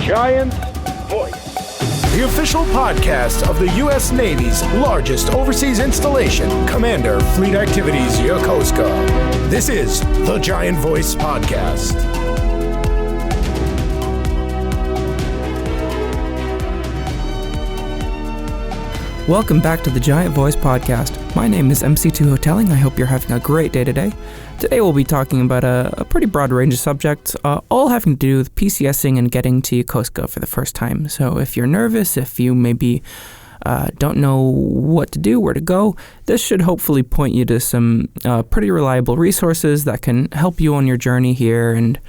Giant Voice, the official podcast of the U.S. Navy's largest overseas installation, Commander Fleet Activities Yokosuka. This is the Giant Voice Podcast. Welcome back to the Giant Voice Podcast. My name is MC2 Hoteling. I hope you're having a great day today. Today we'll be talking about a pretty broad range of subjects, all having to do with PCSing and getting to Yokosuka for the first time. So if you're nervous, if you maybe don't know what to do, where to go, this should hopefully point you to some pretty reliable resources that can help you on your journey here and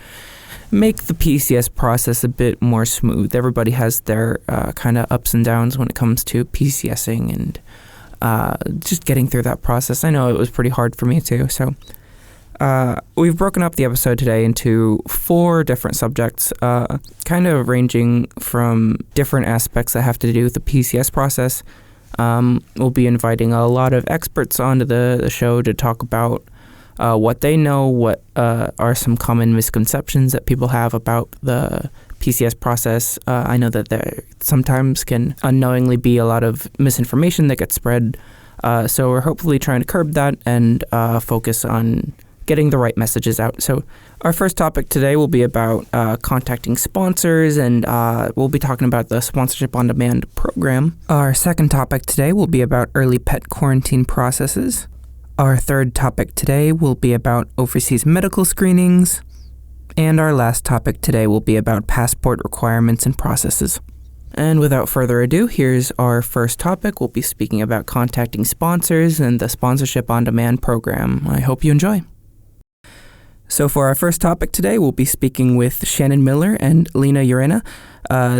make the PCS process a bit more smooth. Everybody has their kind of ups and downs when it comes to PCSing and just getting through that process. I know it was pretty hard for me too. So we've broken up the episode today into 4 different subjects, kind of ranging from different aspects that have to do with the PCS process. We'll be inviting a lot of experts onto the show to talk about what they know, what are some common misconceptions that people have about the PCS process. I know that there sometimes can unknowingly be a lot of misinformation that gets spread. So we're hopefully trying to curb that and focus on getting the right messages out. So our first topic today will be about contacting sponsors, and we'll be talking about the Sponsorship on Demand program. Our second topic today will be about early pet quarantine processes. Our third topic today will be about overseas medical screenings. And our last topic today will be about passport requirements and processes. And without further ado, here's our first topic. We'll be speaking about contacting sponsors and the Sponsorship on Demand program. I hope you enjoy. So for our first topic today, we'll be speaking with Shannon Miller and Lena Urena.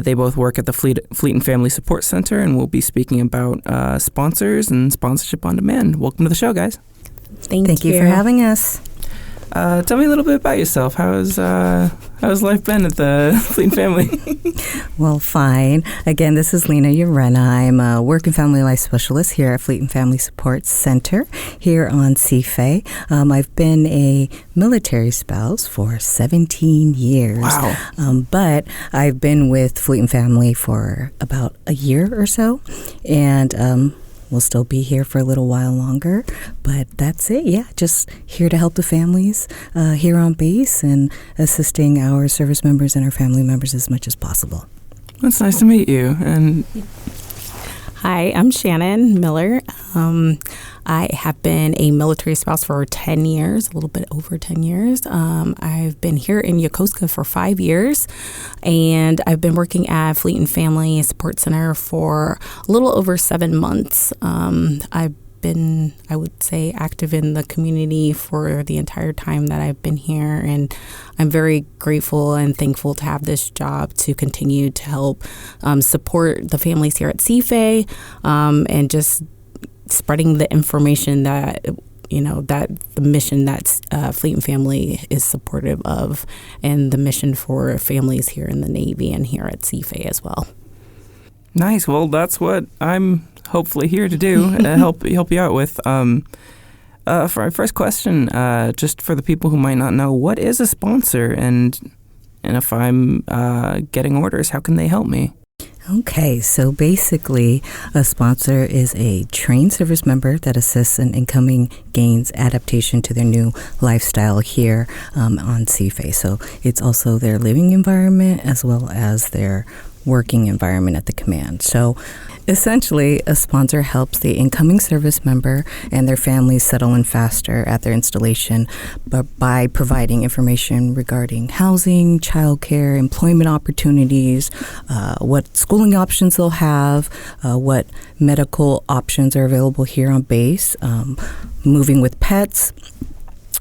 They both work at the Fleet and Family Support Center, and we'll be speaking about sponsors and Sponsorship on Demand. Welcome to the show, guys. Thank you for having us. Tell me a little bit about yourself. How's life been at the Fleet and Family? Well, fine. Again, this is Lena Urena. I'm a work and family life specialist here at Fleet and Family Support Center here on CFA. I've been a military spouse for 17 years. Wow. But I've been with Fleet and Family for about a year or so. And we'll still be here for a little while longer, but that's it. Yeah, just here to help the families here on base and assisting our service members and our family members as much as possible. It's nice to meet you. And hi, I'm Shannon Miller. I have been a military spouse for 10 years, a little bit over 10 years. I've been here in Yokosuka for 5 years, and I've been working at Fleet and Family Support Center for a little over 7 months. I've been, I would say, active in the community for the entire time that I've been here, and I'm very grateful and thankful to have this job to continue to help support the families here at CFA and just spreading the information that, that the mission that Fleet and Family is supportive of, and the mission for families here in the Navy and here at CFA as well. Nice. Well, that's what I'm hopefully here to do, help you out with. For our first question, just for the people who might not know, what is a sponsor, and if I'm getting orders, how can they help me? Okay, so basically, a sponsor is a trained service member that assists an incoming gain's adaptation to their new lifestyle here on CFA. So it's also their living environment as well as their working environment at the command. So essentially, a sponsor helps the incoming service member and their families settle in faster at their installation by providing information regarding housing, childcare, employment opportunities, what schooling options they'll have, what medical options are available here on base, moving with pets,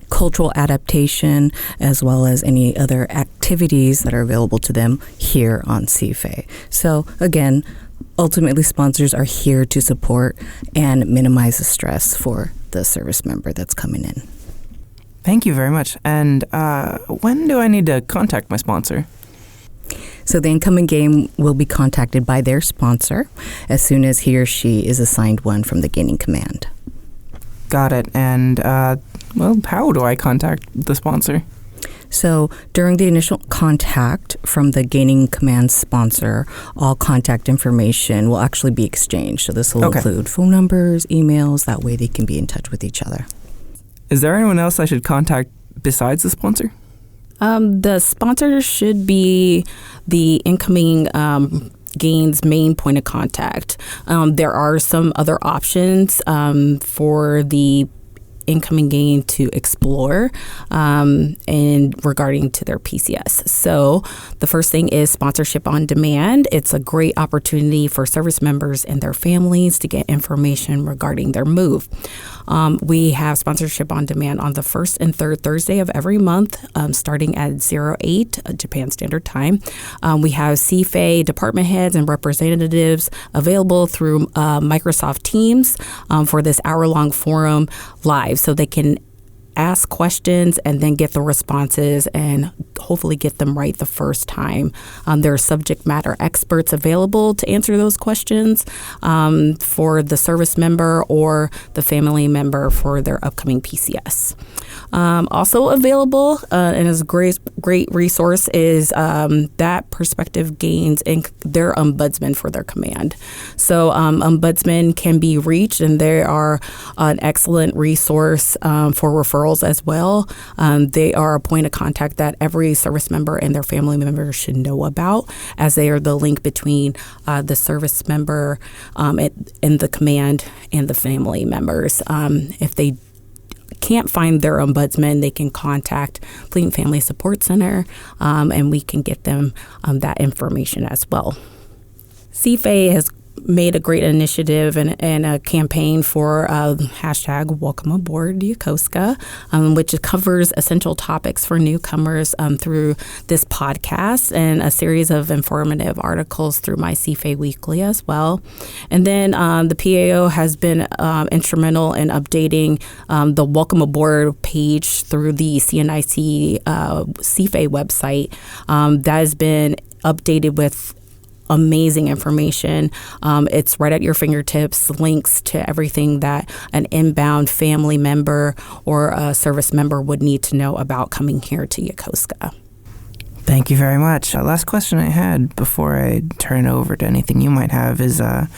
cultural adaptation, as well as any other activities that are available to them here on CFA. So again, ultimately sponsors are here to support and minimize the stress for the service member that's coming in. Thank you very much. And when do I need to contact my sponsor? So the incoming gain will be contacted by their sponsor as soon as he or she is assigned one from the gaining command. Got it. And, how do I contact the sponsor? So during the initial contact from the gaining command sponsor, all contact information will actually be exchanged. So this will include phone numbers, emails, that way they can be in touch with each other. Is there anyone else I should contact besides the sponsor? The sponsor should be the incoming gains main point of contact. There are some other options for the incoming gain to explore and regarding to their PCS. So the first thing is sponsorship on demand. It's a great opportunity for service members and their families to get information regarding their move. We have sponsorship on demand on the first and third Thursday of every month, starting at 08 Japan Standard Time. We have CFA department heads and representatives available through Microsoft Teams for this hour-long forum live, so they can ask questions and then get the responses and hopefully get them right the first time. There are subject matter experts available to answer those questions for the service member or the family member for their upcoming PCS. Also available and is a great resource is that Perspective Gains and their ombudsman for their command. So ombudsman can be reached, and they are an excellent resource for referrals as well. They are a point of contact that every service member and their family member should know about, as they are the link between the service member and the command and the family members. If they can't find their ombudsman, they can contact Fleet and Family Support Center, and we can get them that information as well. CFA has made a great initiative and a campaign for hashtag Welcome Aboard Yokosuka, which covers essential topics for newcomers through this podcast and a series of informative articles through my CFA Weekly as well. And then the PAO has been instrumental in updating the Welcome Aboard page through the CNIC CFA website. That has been updated with amazing information. It's right at your fingertips, links to everything that an inbound family member or a service member would need to know about coming here to Yokosuka. Thank you very much. Last question I had before I turn it over to anything you might have is how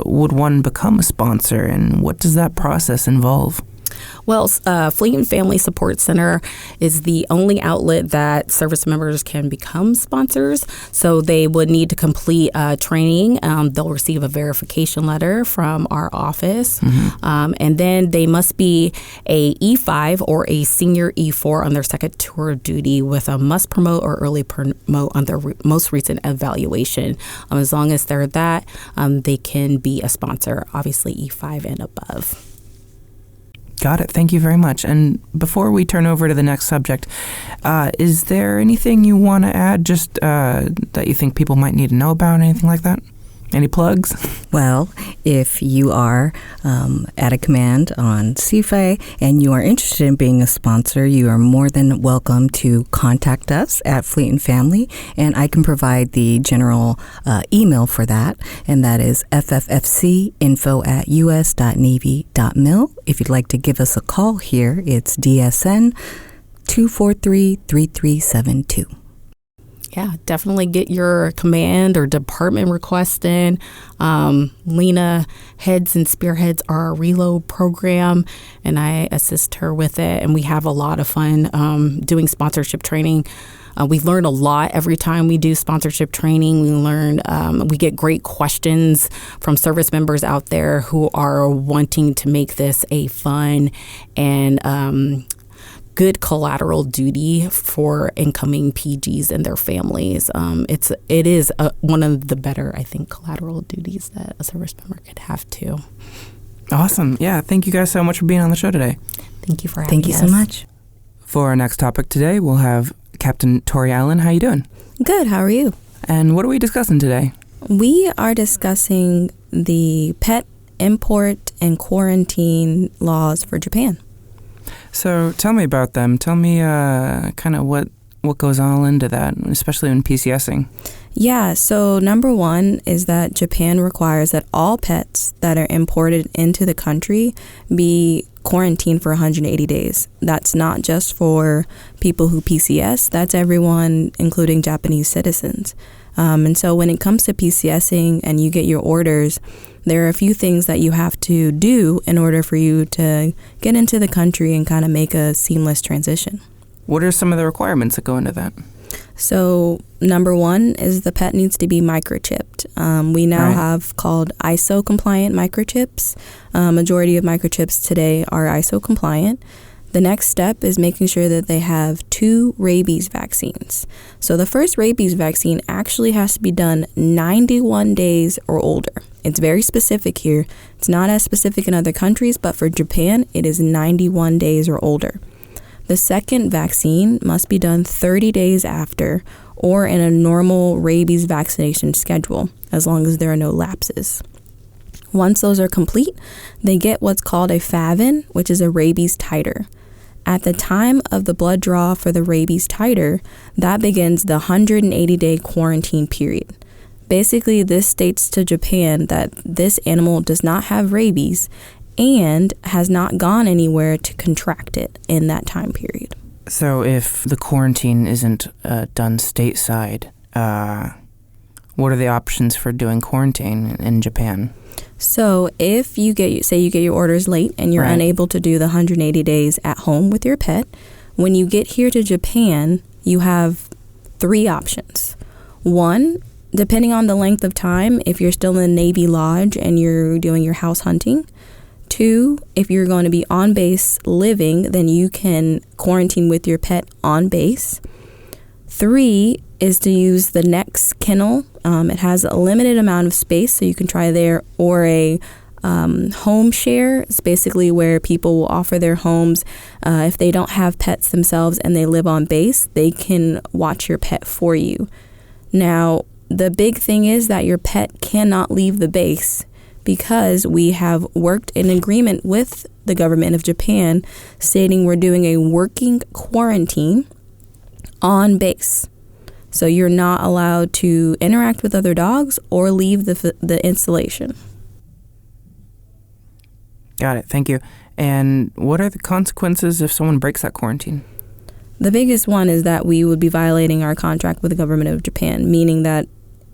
would one become a sponsor, and what does that process involve? Well, Fleet and Family Support Center is the only outlet that service members can become sponsors. So they would need to complete training. They'll receive a verification letter from our office. And then they must be a E5 or a senior E4 on their second tour of duty with a must promote or early promote on their most recent evaluation. As long as they're that, they can be a sponsor, obviously E5 and above. Got it. Thank you very much. And before we turn over to the next subject, is there anything you want to add, just that you think people might need to know about, anything like that? Any plugs? Well, if you are at a command on CFA and you are interested in being a sponsor, you are more than welcome to contact us at Fleet and Family, and I can provide the general email for that, and that is ffcinfo@us.navy.mil. If you'd like to give us a call here, it's DSN 243-3372. Yeah, definitely get your command or department request in. Lena heads and spearheads our reload program, and I assist her with it. And we have a lot of fun doing sponsorship training. We learn a lot every time we do sponsorship training. We get great questions from service members out there who are wanting to make this a fun and good collateral duty for incoming PGs and their families. It is one of the better, I think, collateral duties that a service member could have too. Awesome. Yeah, thank you guys so much for being on the show today. Thank you for having us. Thank you so much. For our next topic today, we'll have Captain Tori Allen. How you doing? Good. How are you? And what are we discussing today? We are discussing the pet import and quarantine laws for Japan. So tell me about them. Tell me kind of what goes all into that, especially in PCSing. Yeah, so number one is that Japan requires that all pets that are imported into the country be quarantine for 180 days. That's not just for people who PCS, that's everyone, including Japanese citizens. And so when it comes to PCSing and you get your orders, there are a few things that you have to do in order for you to get into the country and kind of make a seamless transition. What are some of the requirements that go into that? So number one is the pet needs to be microchipped. We now have called ISO compliant microchips. Majority of microchips today are ISO compliant. The next step is making sure that they have 2 rabies vaccines. So the first rabies vaccine actually has to be done 91 days or older. It's very specific here. It's not as specific in other countries, but for Japan, it is 91 days or older. The second vaccine must be done 30 days after or in a normal rabies vaccination schedule, as long as there are no lapses. Once those are complete, they get what's called a FAVN, which is a rabies titer. At the time of the blood draw for the rabies titer, that begins the 180-day quarantine period. Basically, this states to Japan that this animal does not have rabies and has not gone anywhere to contract it in that time period. So if the quarantine isn't done stateside, what are the options for doing quarantine in Japan? So if you get your orders late and you're unable to do the 180 days at home with your pet, when you get here to Japan, you have 3 options. 1, depending on the length of time, if you're still in the Navy Lodge and you're doing your house hunting. 2, if you're going to be on base living, then you can quarantine with your pet on base. 3 is to use the next kennel. It has a limited amount of space, so you can try there, or a home share. It's basically where people will offer their homes. If they don't have pets themselves and they live on base, they can watch your pet for you. Now, the big thing is that your pet cannot leave the base, because we have worked in agreement with the government of Japan stating we're doing a working quarantine on base. So you're not allowed to interact with other dogs or leave the installation. Got it. Thank you. And what are the consequences if someone breaks that quarantine? The biggest one is that we would be violating our contract with the government of Japan, meaning that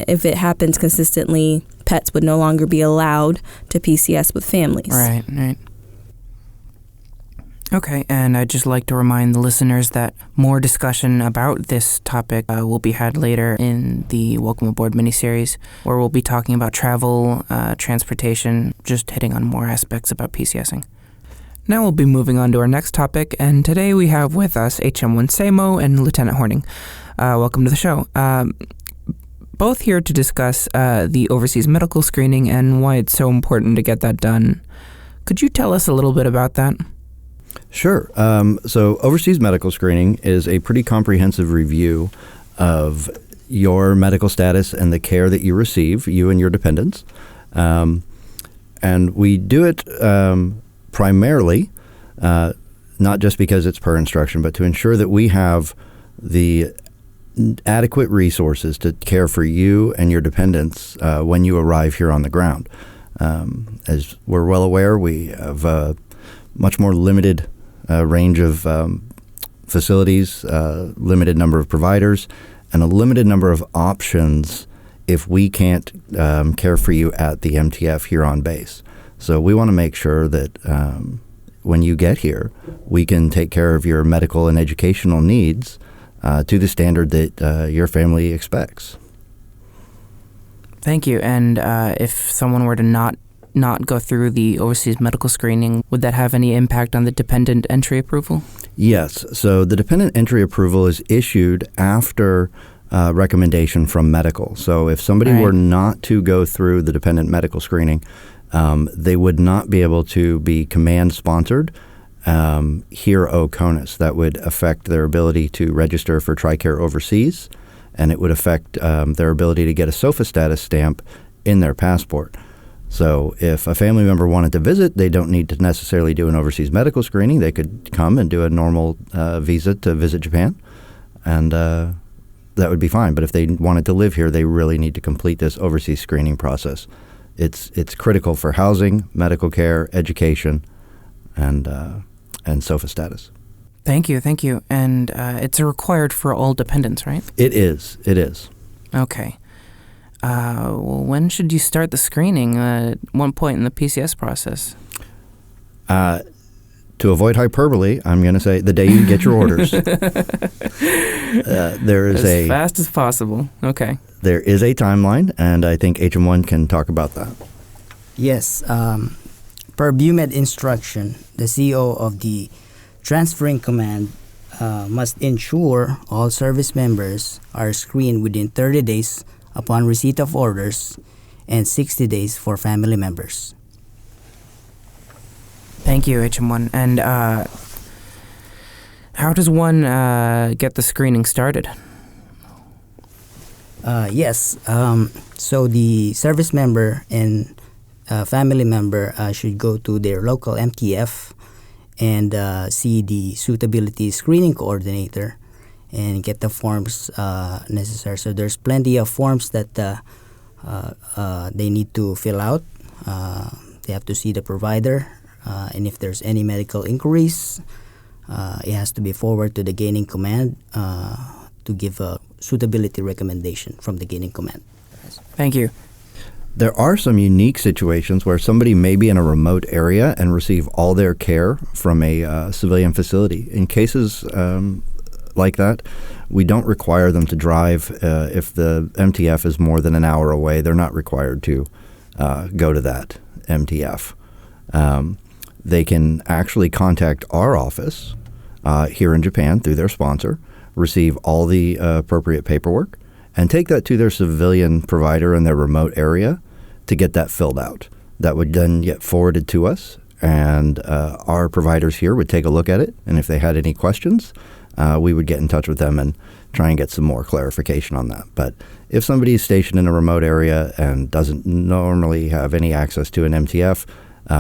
if it happens consistently, pets would no longer be allowed to PCS with families. Right. Okay, and I'd just like to remind the listeners that more discussion about this topic will be had later in the Welcome Aboard miniseries, where we'll be talking about travel, transportation, just hitting on more aspects about PCSing. Now we'll be moving on to our next topic, and today we have with us HM1 Samo and Lieutenant Horning. Welcome to the show. Both here to discuss the overseas medical screening and why it's so important to get that done. Could you tell us a little bit about that? Sure. So overseas medical screening is a pretty comprehensive review of your medical status and the care that you receive, you and your dependents. And we do it primarily, not just because it's per instruction, but to ensure that we have the adequate resources to care for you and your dependents when you arrive here on the ground. As we're well aware, we have a much more limited range of facilities, limited number of providers, and a limited number of options if we can't care for you at the MTF here on base. So we want to make sure that when you get here, we can take care of your medical and educational needs to the standard that your family expects. Thank you. And if someone were to not go through the overseas medical screening, would that have any impact on the dependent entry approval? Yes. So the dependent entry approval is issued after recommendation from medical. So if somebody were not to go through the dependent medical screening, they would not be able to be command-sponsored here OCONUS. That would affect their ability to register for TRICARE overseas, and it would affect their ability to get a SOFA status stamp in their passport. So if a family member wanted to visit, they don't need to necessarily do an overseas medical screening. They could come and do a normal visa to visit Japan, and that would be fine. But if they wanted to live here, they really need to complete this overseas screening process. It's critical for housing, medical care, education, and SOFA status. Thank you. And it's required for all dependents, right? It is. Okay. Well, when should you start the screening? At one point in the PCS process? To avoid hyperbole, I'm going to say the day you get your orders. There is as fast as possible. Okay. There is a timeline, and I think HM1 can talk about that. Yes. Per BUMED instruction, the CEO of the transferring command must ensure all service members are screened within 30 days upon receipt of orders and 60 days for family members. Thank you, HM1. And how does one get the screening started? Yes. So the service member and family member should go to their local MTF and see the suitability screening coordinator and get the forms necessary. So there's plenty of forms that they need to fill out. They have to see the provider, and if there's any medical inquiries, it has to be forwarded to the gaining command to give a suitability recommendation from the gaining command. Thank you. There are some unique situations where somebody may be in a remote area and receive all their care from a civilian facility. In cases like that, we don't require them to drive. If the MTF is more than an hour away, they're not required to go to that MTF. They can actually contact our office here in Japan through their sponsor, receive all the appropriate paperwork, and take that to their civilian provider in their remote area to get that filled out. That would then get forwarded to us, and our providers here would take a look at it, and if they had any questions, we would get in touch with them and try and get some more clarification on that. But if somebody is stationed in a remote area and doesn't normally have any access to an MTF,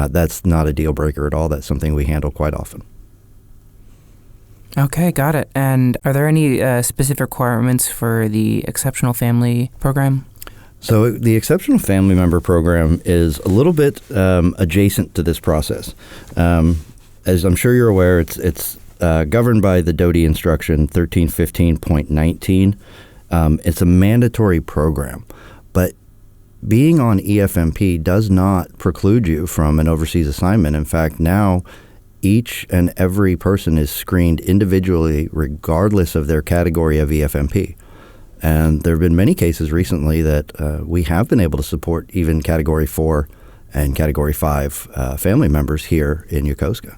that's not a deal breaker at all. That's something we handle quite often. Okay, got it. And are there any specific requirements for the Exceptional Family Program? So the Exceptional Family Member Program is a little bit adjacent to this process. As I'm sure you're aware, it's governed by the DoD Instruction 1315.19. It's a mandatory program, but being on EFMP does not preclude you from an overseas assignment. In fact, now each and every person is screened individually regardless of their category of EFMP. And there have been many cases recently that we have been able to support even Category 4 and Category 5 family members here in Yokosuka.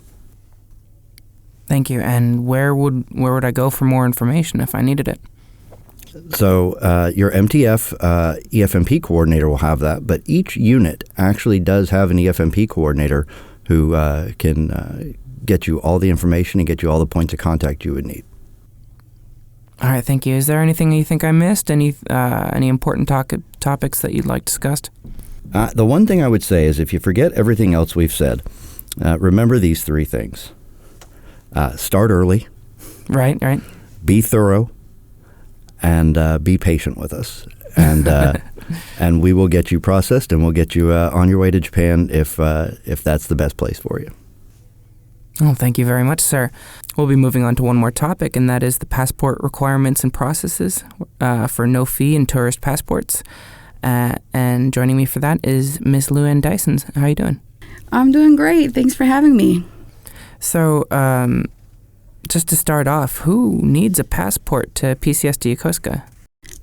Thank you. And where would I go for more information if I needed it? So your MTF EFMP coordinator will have that, but each unit actually does have an EFMP coordinator who can get you all the information and get you all the points of contact you would need. All right, thank you. Is there anything you think I missed? Any important topics that you'd like discussed? The one thing I would say is if you forget everything else we've said, remember these three things. Start early. Right. Be thorough. And be patient with us. And and we will get you processed, and we'll get you on your way to Japan if that's the best place for you. Oh, thank you very much, sir. We'll be moving on to one more topic, and that is the passport requirements and processes for no fee and tourist passports. And joining me for that is Miss Luann Dyson. How are you doing? I'm doing great. Thanks for having me. So, just to start off, who needs a passport to PCS to Yokosuka?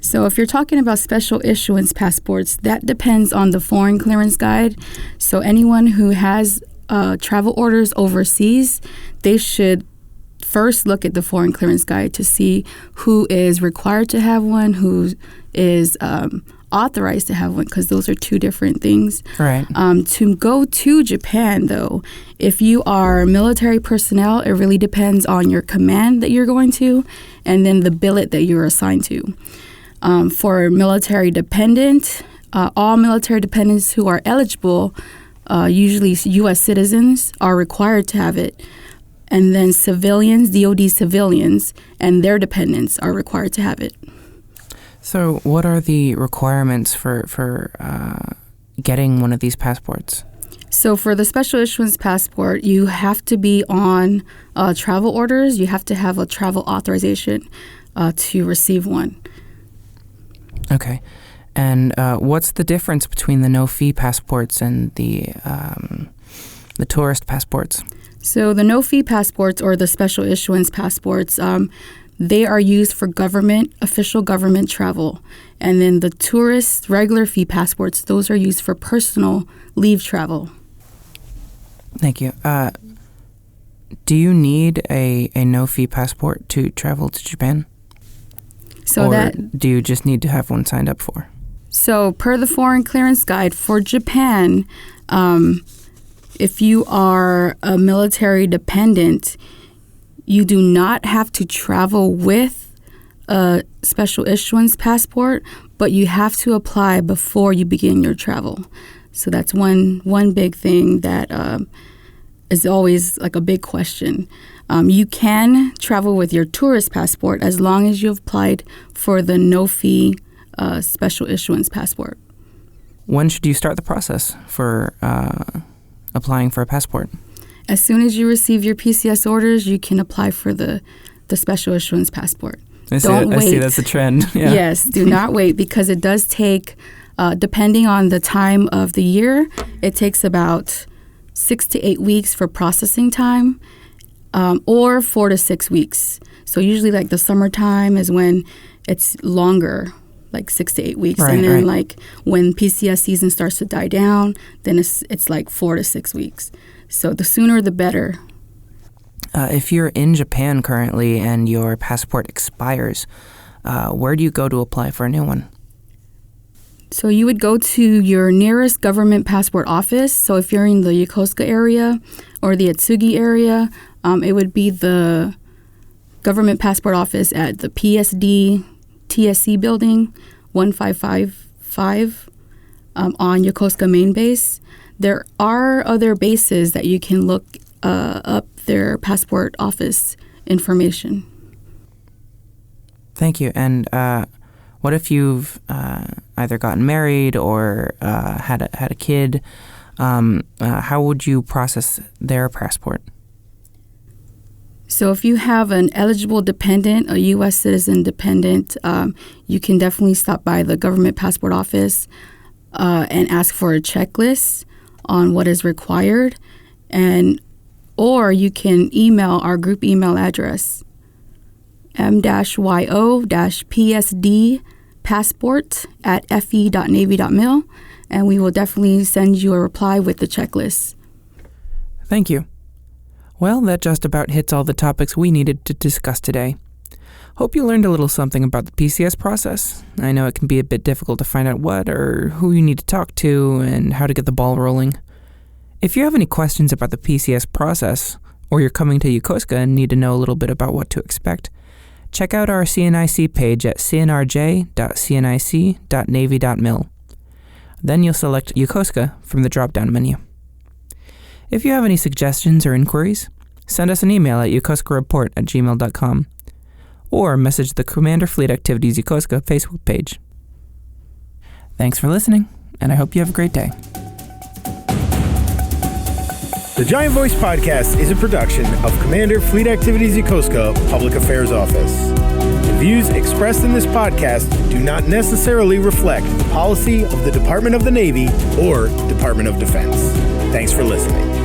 So if you're talking about special issuance passports, that depends on the foreign clearance guide. So anyone who has travel orders overseas, they should first look at the foreign clearance guide to see who is required to have one, who is authorized to have one, because those are two different things. Right. To go to Japan, though, if you are military personnel, it really depends on your command that you're going to and then the billet that you're assigned to. For military dependent, all military dependents who are eligible, usually U.S. citizens, are required to have it. And then civilians, DOD civilians, and their dependents are required to have it. So what are the requirements for getting one of these passports? So for the special issuance passport, you have to be on travel orders. You have to have a travel authorization to receive one. Okay. And what's the difference between the no-fee passports and the tourist passports? So the no-fee passports or the special issuance passports, they are used for official government travel. And then the tourist regular fee passports, those are used for personal leave travel. Thank you. Do you need a no-fee passport to travel to Japan? Or do you just need to have one signed up for? So per the Foreign Clearance Guide for Japan, if you are a military dependent, you do not have to travel with a special issuance passport, but you have to apply before you begin your travel. So that's one big thing that is always like a big question. You can travel with your tourist passport as long as you've applied for the no-fee special issuance passport. When should you start the process for applying for a passport? As soon as you receive your PCS orders, you can apply for the special issuance passport. Don't wait. I see that's a trend. Yeah. Yes, do not wait because it does take, depending on the time of the year, it takes about 6 to 8 weeks for processing time, or 4 to 6 weeks. So usually like the summertime is when it's longer, like 6 to 8 weeks. Right, and then right. like when PCS season starts to die down, then it's like 4 to 6 weeks. So the sooner the better. If you're in Japan currently and your passport expires, where do you go to apply for a new one? So you would go to your nearest government passport office. So if you're in the Yokosuka area or the Atsugi area, it would be the government passport office at the PSD TSC building 1555 on Yokosuka main base. There are other bases that you can look up their passport office information. Thank you. And what if you've either gotten married or had a kid? How would you process their passport? So if you have an eligible dependent, a U.S. citizen dependent, you can definitely stop by the government passport office and ask for a checklist on what is required, or you can email our group email address, m-yo-psdpassport@fe.navy.mil, and we will definitely send you a reply with the checklist. Thank you. Well, that just about hits all the topics we needed to discuss today. Hope you learned a little something about the PCS process. I know it can be a bit difficult to find out what or who you need to talk to and how to get the ball rolling. If you have any questions about the PCS process, or you're coming to Yokosuka and need to know a little bit about what to expect, check out our CNIC page at cnrj.cnic.navy.mil. Then you'll select Yokosuka from the drop-down menu. If you have any suggestions or inquiries, send us an email at yokosukareport@gmail.com or message the Commander Fleet Activities Yokosuka Facebook page. Thanks for listening, and I hope you have a great day. The Giant Voice Podcast is a production of Commander Fleet Activities Yokosuka Public Affairs Office. The views expressed in this podcast do not necessarily reflect the policy of the Department of the Navy or Department of Defense. Thanks for listening.